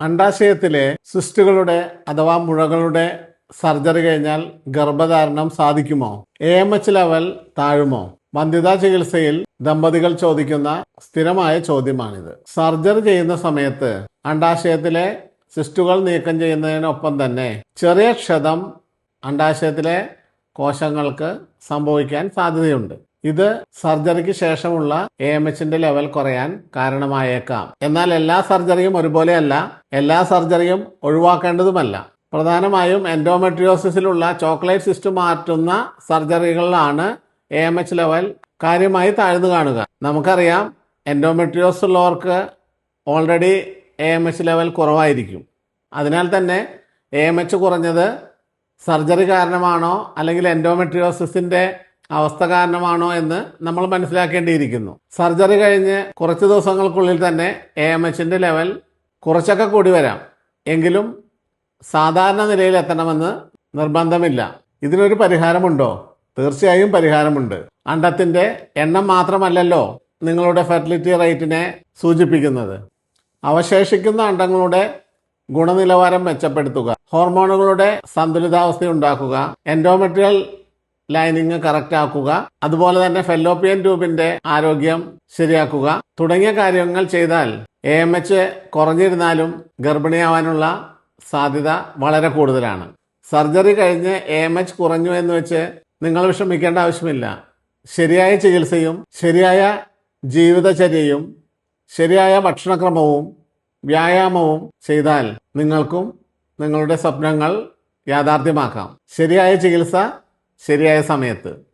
അണ്ഡാശയത്തിലെ സിസ്റ്റുകളുടെ അഥവാ മുഴകളുടെ സർജറി കഴിഞ്ഞാൽ ഗർഭധാരണം സാധിക്കുമോ? AMH level താഴുമോ? വന്ധ്യതാ ചികിത്സയിൽ ദമ്പതികൾ ചോദിക്കുന്ന സ്ഥിരമായ ചോദ്യമാണിത്. സർജറി ചെയ്യുന്ന സമയത്ത് അണ്ഡാശയത്തിലെ സിസ്റ്റുകൾ നീക്കം ചെയ്യുന്നതിനൊപ്പം തന്നെ ചെറിയ ക്ഷതം അണ്ഡാശയത്തിലെ കോശങ്ങൾക്ക് സംഭവിക്കാൻ സാധ്യതയുണ്ട്. ഇത് സർജറിക്ക് ശേഷമുള്ള AMHന്റെ ലെവൽ കുറയാൻ കാരണമായേക്കാം. എന്നാൽ എല്ലാ സർജറിയും ഒരുപോലെയല്ല, എല്ലാ സർജറിയും ഒഴിവാക്കേണ്ടതുമല്ല. പ്രധാനമായും എൻഡോമെട്രിയോസിസിലുള്ള ചോക്ലേറ്റ് സിസ്റ്റ് മാറ്റുന്ന സർജറികളിലാണ് AMH ലെവൽ കാര്യമായി താഴ്ന്നു കാണുക. നമുക്കറിയാം, എൻഡോമെട്രിയോസ് ഉള്ളവർക്ക് ഓൾറെഡി AMH ലെവൽ കുറവായിരിക്കും. അതിനാൽ തന്നെ AMH കുറഞ്ഞത് സർജറി കാരണമാണോ അല്ലെങ്കിൽ എൻഡോമെട്രിയോസിസിന്റെ അവസ്ഥ കാരണമാണോ എന്ന് നമ്മൾ മനസ്സിലാക്കേണ്ടിയിരിക്കുന്നു. സർജറി കഴിഞ്ഞ് കുറച്ച് ദിവസങ്ങൾക്കുള്ളിൽ തന്നെ AMHന്റെ ലെവൽ കുറച്ചൊക്കെ കൂടി വരാം. എങ്കിലും സാധാരണ നിലയിൽ എത്തണമെന്ന് നിർബന്ധമില്ല. ഇതിനൊരു പരിഹാരമുണ്ടോ? തീർച്ചയായും പരിഹാരമുണ്ട്. അണ്ഡത്തിന്റെ എണ്ണം മാത്രമല്ലല്ലോ നിങ്ങളുടെ ഫെർട്ടിലിറ്റി റേറ്റിനെ സൂചിപ്പിക്കുന്നത്. അവശേഷിക്കുന്ന അണ്ഡങ്ങളുടെ ഗുണനിലവാരം മെച്ചപ്പെടുത്തുക, ഹോർമോണുകളുടെ സന്തുലിതാവസ്ഥ ഉണ്ടാക്കുക, എൻഡോമെട്രിയൽ ലൈനിങ് കറക്റ്റ് ആക്കുക, അതുപോലെ തന്നെ ഫെല്ലോപ്പിയൻ ട്യൂബിന്റെ ആരോഗ്യം ശരിയാക്കുക തുടങ്ങിയ കാര്യങ്ങൾ ചെയ്താൽ AMH കുറഞ്ഞിരുന്നാലും ഗർഭിണിയാവാനുള്ള സാധ്യത വളരെ കൂടുതലാണ്. സർജറി കഴിഞ്ഞ് AMH കുറഞ്ഞു എന്ന് വെച്ച് നിങ്ങൾ വിഷമിക്കേണ്ട ആവശ്യമില്ല. ശരിയായ ചികിത്സയും ശരിയായ ജീവിതചര്യയും ശരിയായ ഭക്ഷണക്രമവും വ്യായാമവും ചെയ്താൽ നിങ്ങൾക്കും നിങ്ങളുടെ സ്വപ്നങ്ങൾ യാഥാർത്ഥ്യമാക്കാം. ശരിയായ ചികിത്സ ശരിയായ സമയത്ത്.